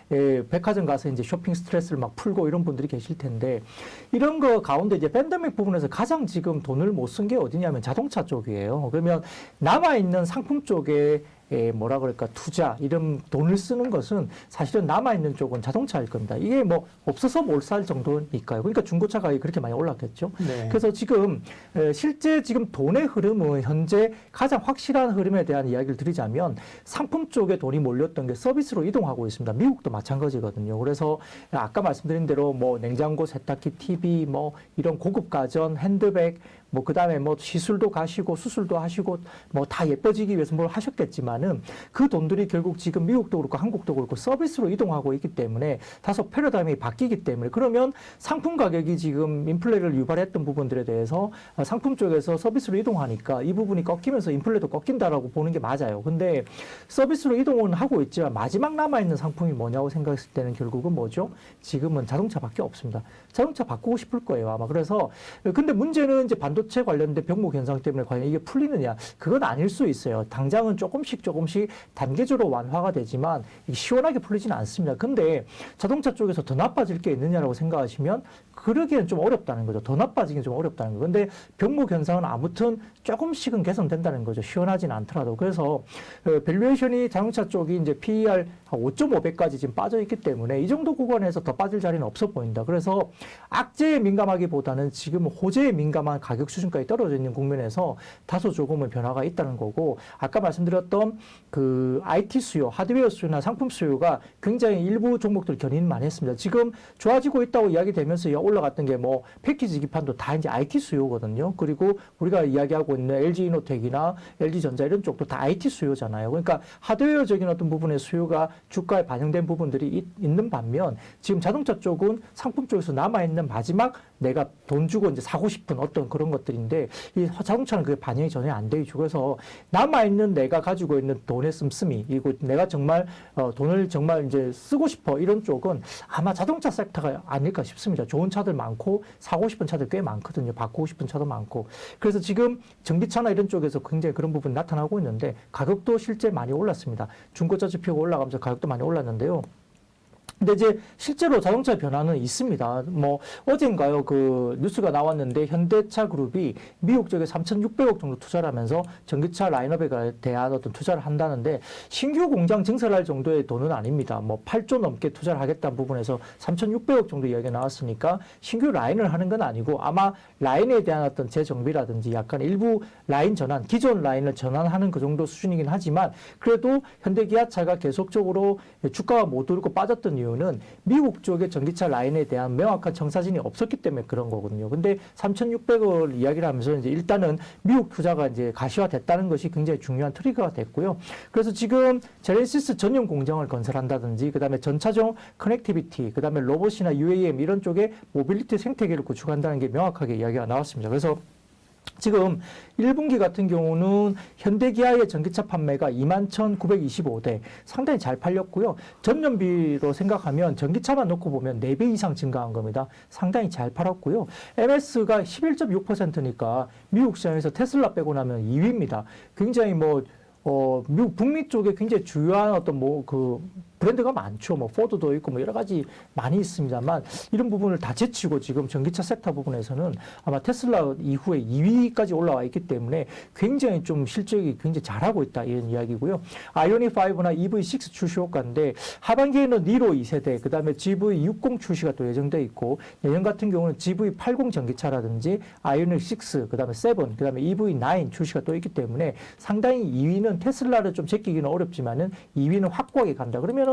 백화점 가서 이제 쇼핑 스트레스를 막 풀고 이런 분들이 계실 텐데 이런 거 가운데 이제 팬데믹 부분에서 가장 지금 돈을 못 쓴 게 어디냐면 자동차 쪽이에요. 그러면 남아있는 상품 쪽에 뭐라 그럴까 투자 이런 돈을 쓰는 것은 사실은 남아있는 쪽은 자동차일 겁니다. 이게 뭐 없어서 못 살 정도니까요. 그러니까 중고차 가격이 그렇게 많이 올랐겠죠. 네. 그래서 지금 실제 지금 돈의 흐름은 현재 가장 확실한 흐름에 대한 이야기를 드리자면 상품 쪽에 돈이 몰렸던 게 서비스로 이동하고 있습니다. 미국도 마찬가지거든요. 그래서 아까 말씀드린 대로 뭐 냉장고, 세탁기, TV, 뭐 이런 고급 가전, 핸드백 뭐 그다음에 뭐 시술도 가시고 수술도 하시고 뭐 다 예뻐지기 위해서 뭘 하셨겠지만은 그 돈들이 결국 지금 미국도 그렇고 한국도 그렇고 서비스로 이동하고 있기 때문에 다소 패러다임이 바뀌기 때문에 그러면 상품 가격이 지금 인플레를 유발했던 부분들에 대해서 상품 쪽에서 서비스로 이동하니까 이 부분이 꺾이면서 인플레도 꺾인다라고 보는 게 맞아요. 근데 서비스로 이동은 하고 있지만 마지막 남아있는 상품이 뭐냐고 생각했을 때는 결국은 뭐죠? 지금은 자동차밖에 없습니다. 자동차 바꾸고 싶을 거예요 아마. 그래서 근데 문제는 이제 반도체 관련된 병목 현상 때문에 과연 이게 풀리느냐? 그건 아닐 수 있어요. 당장은 조금씩 단계적으로 완화가 되지만 시원하게 풀리지는 않습니다. 근데 자동차 쪽에서 더 나빠질 게 있느냐라고 생각하시면 그러기엔 좀 어렵다는 거죠. 더 나빠지긴 좀 어렵다는 거죠. 근데 병목 현상은 아무튼 조금씩은 개선된다는 거죠. 시원하진 않더라도. 그래서 밸류에이션이 자동차 쪽이 이제 PER 5.5배까지 지금 빠져 있기 때문에 이 정도 구간에서 더 빠질 자리는 없어 보인다. 그래서 악재에 민감하기보다는 지금 호재에 민감한 가격 수준까지 떨어져 있는 국면에서 다소 조금은 변화가 있다는 거고 아까 말씀드렸던 그 IT 수요, 하드웨어 수요나 상품 수요가 굉장히 일부 종목들 견인 많이 했습니다. 지금 좋아지고 있다고 이야기되면서 올라갔던 게 뭐 패키지 기판도 다 이제 IT 수요거든요. 그리고 우리가 이야기하고 있는 LG이노텍이나 LG전자 이런 쪽도 다 IT 수요잖아요. 그러니까 하드웨어적인 어떤 부분의 수요가 주가에 반영된 부분들이 있는 반면 지금 자동차 쪽은 상품 쪽에서 남아있는 마지막 내가 돈 주고 이제 사고 싶은 어떤 그런 것들인데 이 자동차는 그게 반영이 전혀 안 돼 있죠. 그래서 남아있는 내가 가지고 있는 돈의 씀씀이 그리고 내가 정말 돈을 정말 이제 쓰고 싶어 이런 쪽은 아마 자동차 섹터가 아닐까 싶습니다. 좋은 차들 많고 사고 싶은 차들 꽤 많거든요. 바꾸고 싶은 차도 많고. 그래서 지금 전기차나 이런 쪽에서 굉장히 그런 부분이 나타나고 있는데 가격도 실제 많이 올랐습니다. 중고차 지표가 올라가면서 가격도 많이 올랐는데요. 근데 이제 실제로 자동차 변화는 있습니다. 뭐 어젠가요 그 뉴스가 나왔는데 현대차 그룹이 미국 쪽에 3,600억 정도 투자를 하면서 전기차 라인업에 대한 어떤 투자를 한다는데 신규 공장 증설할 정도의 돈은 아닙니다. 뭐 8조 넘게 투자를 하겠다는 부분에서 3,600억 정도 이야기가 나왔으니까 신규 라인을 하는 건 아니고 아마 라인에 대한 어떤 재정비라든지 약간 일부 라인 전환, 기존 라인을 전환하는 그 정도 수준이긴 하지만 그래도 현대기아차가 계속적으로 주가가 못 오르고 빠졌던 이유는 미국 쪽의 전기차 라인에 대한 명확한 청사진이 없었기 때문에 그런 거거든요. 근데 3,600을 이야기를 하면서 이제 일단은 미국 투자가 이제 가시화됐다는 것이 굉장히 중요한 트리거가 됐고요. 그래서 지금 제네시스 전용 공장을 건설한다든지 그다음에 전차종 커넥티비티, 그다음에 로봇이나 UAM 이런 쪽에 모빌리티 생태계를 구축한다는 게 명확하게 이야기가 나왔습니다. 그래서 지금 1분기 같은 경우는 현대기아의 전기차 판매가 21,925대 상당히 잘 팔렸고요. 전년비로 생각하면 전기차만 놓고 보면 4배 이상 증가한 겁니다. 상당히 잘 팔았고요. MS가 11.6%니까 미국 시장에서 테슬라 빼고 나면 2위입니다. 굉장히 미국 북미 쪽에 굉장히 주요한 어떤 브랜드가 많죠. 포드도 있고 여러 가지 많이 있습니다만 이런 부분을 다 제치고 지금 전기차 섹터 부분에서는 아마 테슬라 이후에 2위까지 올라와 있기 때문에 굉장히 좀 실적이 굉장히 잘하고 있다 이런 이야기고요. 아이오닉5나 EV6 출시 효과인데 하반기에는 니로 2세대, 그 다음에 GV60 출시가 또 예정돼 있고 내년 같은 경우는 GV80 전기차라든지 아이오닉6, 그 다음에 7, 그 다음에 EV9 출시가 또 있기 때문에 상당히 2위는 테슬라를 좀 제끼기는 어렵지만은 2위는 확고하게 간다. 그러면은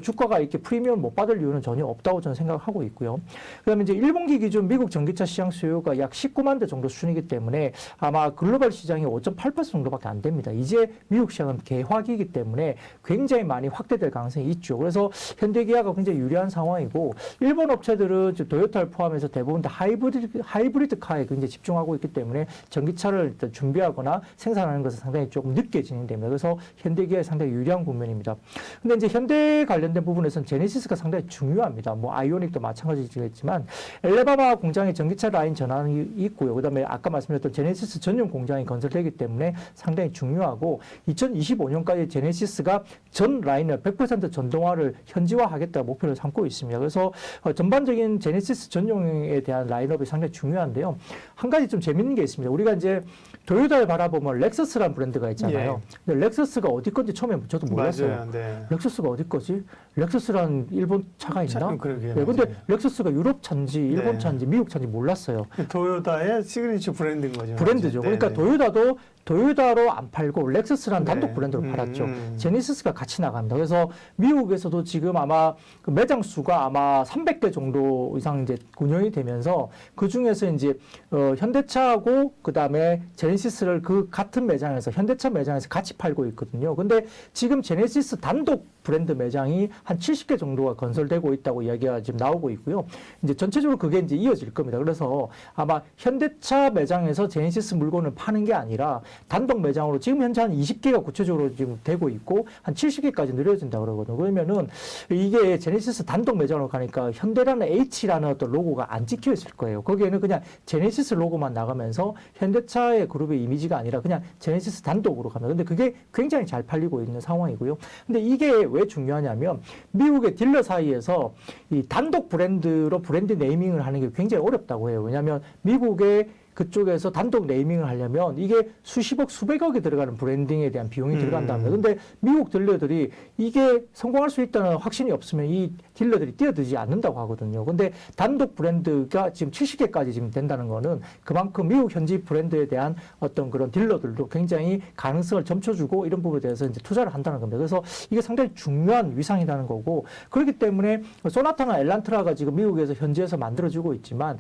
주가가 이렇게 프리미엄 못 받을 이유는 전혀 없다고 저는 생각하고 있고요. 그다음에 이제 1분기 기준 미국 전기차 시장 수요가 약 19만 대 정도 수준이기 때문에 아마 글로벌 시장이 5.8% 정도밖에 안 됩니다. 이제 미국 시장은 개화기이기 때문에 굉장히 많이 확대될 가능성이 있죠. 그래서 현대기아가 굉장히 유리한 상황이고 일본 업체들은 도요타를 포함해서 대부분 다 하이브리드 카에 굉장히 집중하고 있기 때문에 전기차를 일단 준비하거나 생산하는 것은 상당히 조금 늦게 진행됩니다. 그래서 현대기아에 상당히 유리한 국면입니다. 근데 이제 현대 현대 관련된 부분에서는 제네시스가 상당히 중요합니다. 뭐 아이오닉도 마찬가지겠지만 엘레바마 공장의 전기차 라인 전환이 있고요. 그다음에 아까 말씀드렸던 제네시스 전용 공장이 건설되기 때문에 상당히 중요하고 2025년까지 제네시스가 전 라인을 100% 전동화를 현지화하겠다 목표를 삼고 있습니다. 그래서 전반적인 제네시스 전용에 대한 라인업이 상당히 중요한데요. 한 가지 좀 재밌는 게 있습니다. 우리가 이제 토요타를 바라보면 렉서스라는 브랜드가 있잖아요. 근데 렉서스가 어디 건지 처음에 저도 몰랐어요. 맞아요. 네. 렉서스가 어디 거지? 렉서스라는 일본 차가 있나? 그러게요. 네, 근데 렉서스가 유럽 차인지 일본 네. 차인지 미국 차인지 몰랐어요. 토요타의 시그니처 브랜드인 거죠. 브랜드죠. 네, 그러니까 네. 토요타로 안 팔고 렉서스라는 네. 단독 브랜드로 팔았죠. 제네시스가 같이 나갑니다. 그래서 미국에서도 지금 아마 그 매장 수가 아마 300대 정도 이상 이제 운영이 되면서 그 중에서 이제 현대차하고 그 다음에 제네시스를 그 같은 매장에서 현대차 매장에서 같이 팔고 있거든요. 근데 지금 제네시스 단독 브랜드 매장이 한 70개 정도가 건설되고 있다고 이야기가 지금 나오고 있고요. 이제 전체적으로 그게 이제 이어질 겁니다. 그래서 아마 현대차 매장에서 제네시스 물건을 파는 게 아니라 단독 매장으로 지금 현재 한 20개가 구체적으로 지금 되고 있고 한 70개까지 늘려진다 그러거든요. 그러면은 이게 제네시스 단독 매장으로 가니까 현대라는 H라는 어떤 로고가 안 찍혀 있을 거예요. 거기에는 그냥 제네시스 로고만 나가면서 현대차의 그룹의 이미지가 아니라 그냥 제네시스 단독으로 갑니다. 근데 그게 굉장히 잘 팔리고 있는 상황이고요. 근데 이게 왜 중요하냐면 미국의 딜러 사이에서 이 단독 브랜드로 브랜드 네이밍을 하는 게 굉장히 어렵다고 해요. 왜냐하면 미국의 그쪽에서 단독 네이밍을 하려면 이게 수십억, 수백억이 들어가는 브랜딩에 대한 비용이 들어간답니다. 근데 미국 딜러들이 이게 성공할 수 있다는 확신이 없으면 이 딜러들이 뛰어들지 않는다고 하거든요. 근데 단독 브랜드가 지금 70개까지 지금 된다는 거는 그만큼 미국 현지 브랜드에 대한 어떤 그런 딜러들도 굉장히 가능성을 점쳐주고 이런 부분에 대해서 이제 투자를 한다는 겁니다. 그래서 이게 상당히 중요한 위상이라는 거고 그렇기 때문에 소나타나 엘란트라가 지금 미국에서 현지에서 만들어지고 있지만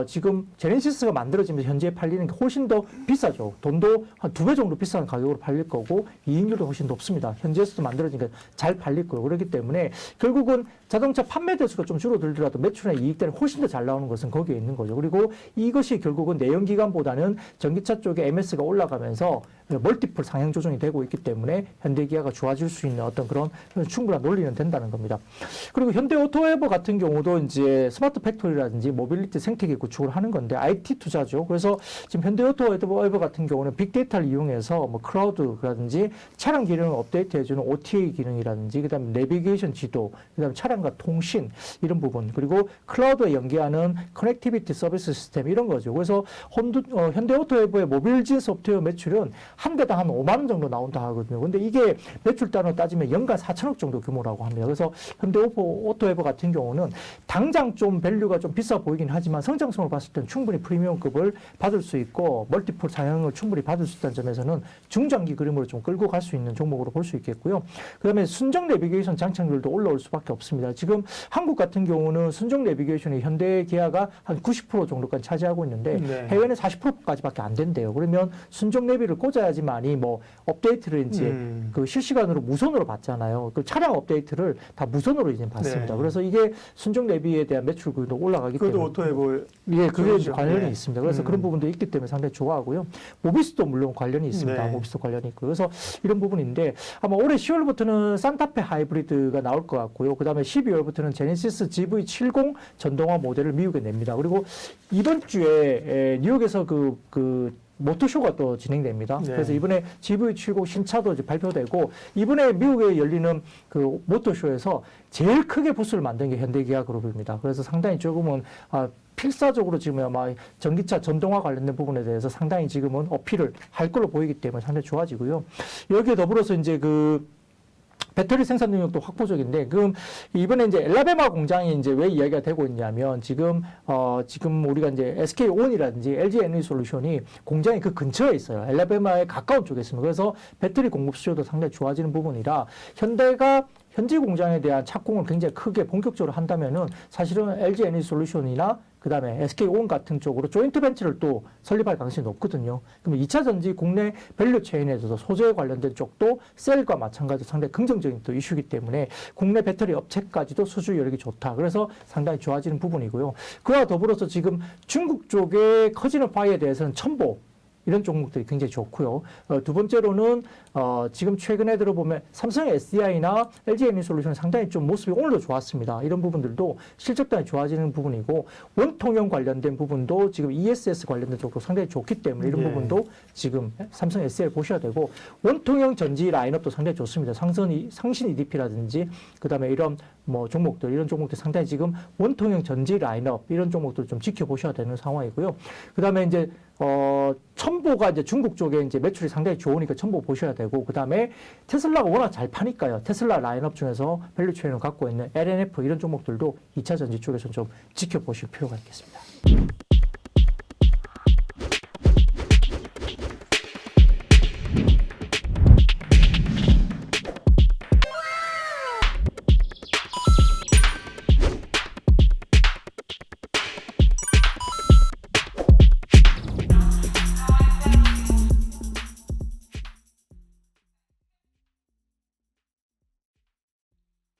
지금 제네시스가 만들어지면서 현지에 팔리는 게 훨씬 더 비싸죠. 돈도 한 2배 정도 비싼 가격으로 팔릴 거고 이익률도 훨씬 높습니다. 현지에서도 만들어지니까 잘 팔릴 거고 그렇기 때문에 결국은 자동차 판매 대수가 좀 줄어들더라도 매출이나 이익들이 훨씬 더 잘 나오는 것은 거기에 있는 거죠. 그리고 이것이 결국은 내연기관보다는 전기차 쪽에 MS가 올라가면서 멀티플 상향 조정이 되고 있기 때문에 현대기아가 좋아질 수 있는 어떤 그런 충분한 논리는 된다는 겁니다. 그리고 현대오토에버 같은 경우도 이제 스마트 팩토리라든지 모빌리티 생태계 구축을 하는 건데 IT 투자죠. 그래서 지금 현대오토에버 같은 경우는 빅데이터를 이용해서 뭐 클라우드라든지 차량 기능을 업데이트해주는 OTA 기능이라든지 그다음에 내비게이션 지도, 그다음에 차량과 통신 이런 부분 그리고 클라우드에 연계하는 커넥티비티 서비스 시스템 이런 거죠. 그래서 현대오토에버의 모빌진 소프트웨어 매출은 한 대당 한 5만 원 정도 나온다 하거든요. 근데 이게 매출 단위로 따지면 연간 4천억 정도 규모라고 합니다. 그래서 현대오토에버 같은 경우는 당장 좀 밸류가 좀 비싸 보이긴 하지만 성장성을 봤을 때는 충분히 프리미엄급을 받을 수 있고 멀티플 상향을 충분히 받을 수 있다는 점에서는 중장기 그림으로 좀 끌고 갈 수 있는 종목으로 볼 수 있겠고요. 그다음에 순정 내비게이션 장착률도 올라올 수밖에 없습니다. 지금 한국 같은 경우는 순정 내비게이션이 현대 기아가 한 90% 정도까지 차지하고 있는데 네. 해외는 40%까지밖에 안 된대요. 그러면 순정 내비를 꽂아야지만이 뭐 업데이트를 이제 그 실시간으로 무선으로 받잖아요. 그 차량 업데이트를 다 무선으로 이제 받습니다. 네. 그래서 이게 순정 내비에 대한 매출도 올라가기 때문에 그것도 오토에버 예, 그게 이제 관련이 네. 있습니다. 그래서 그런 부분도 있기 때문에 상당히 좋아하고요. 모비스도 물론 관련이 있습니다. 네. 모비스도 관련이 있고. 그래서 이런 부분인데 아마 올해 10월부터는 산타페 하이브리드가 나올 것 같고요. 그다음에 12월부터는 제네시스 GV70 전동화 모델을 미국에 냅니다. 그리고 이번 주에 뉴욕에서 그 모터쇼가 또 진행됩니다. 네. 그래서 이번에 GV70 신차도 이제 발표되고 이번에 미국에 열리는 그 모터쇼에서 제일 크게 부스를 만든 게 현대기아 그룹입니다. 그래서 상당히 조금은 필사적으로 지금 아마 전기차 전동화 관련된 부분에 대해서 상당히 지금은 어필을 할 걸로 보이기 때문에 상당히 좋아지고요. 여기에 더불어서 이제 그 배터리 생산 능력도 확보적인데, 그럼 이번에 이제 엘라베마 공장이 이제 왜 이야기가 되고 있냐면, 지금 우리가 이제 SK온이라든지 LG 에너지솔루션이 공장이 그 근처에 있어요. 엘라베마에 가까운 쪽에 있습니다. 그래서 배터리 공급 수요도 상당히 좋아지는 부분이라, 현대가 현지 공장에 대한 착공을 굉장히 크게 본격적으로 한다면은 사실은 LG 에너지솔루션이나 그다음에 SK온 같은 쪽으로 조인트 벤처를 또 설립할 가능성이 높거든요. 그러면 2차 전지 국내 밸류 체인에서도 소재 관련된 쪽도 셀과 마찬가지로 상당히 긍정적인 또 이슈이기 때문에 국내 배터리 업체까지도 수주 여력이 좋다. 그래서 상당히 좋아지는 부분이고요. 그와 더불어서 지금 중국 쪽의 커지는 파이에 대해서는 첨보 이런 종목들이 굉장히 좋고요. 두 번째로는 지금 최근에 들어보면 삼성 SDI나 LG 에너지솔루션은 상당히 좀 모습이 오늘도 좋았습니다. 이런 부분들도 실적단이 좋아지는 부분이고 원통형 관련된 부분도 지금 ESS 관련된 쪽도 상당히 좋기 때문에 이런 예. 부분도 지금 삼성 SDI 보셔야 되고 원통형 전지 라인업도 상당히 좋습니다. 상신 EDP라든지 그다음에 이런 뭐 종목들 이런 종목들 상당히 지금 원통형 전지 라인업 이런 종목들 좀 지켜보셔야 되는 상황이고요. 그다음에 이제 첨보가 이제 중국 쪽에 이제 매출이 상당히 좋으니까 첨보 보셔야 되고 그다음에 테슬라가 워낙 잘 파니까요. 테슬라 라인업 중에서 밸류체인을 갖고 있는 LNF 이런 종목들도 2차 전지 쪽에서 좀 지켜보실 필요가 있겠습니다.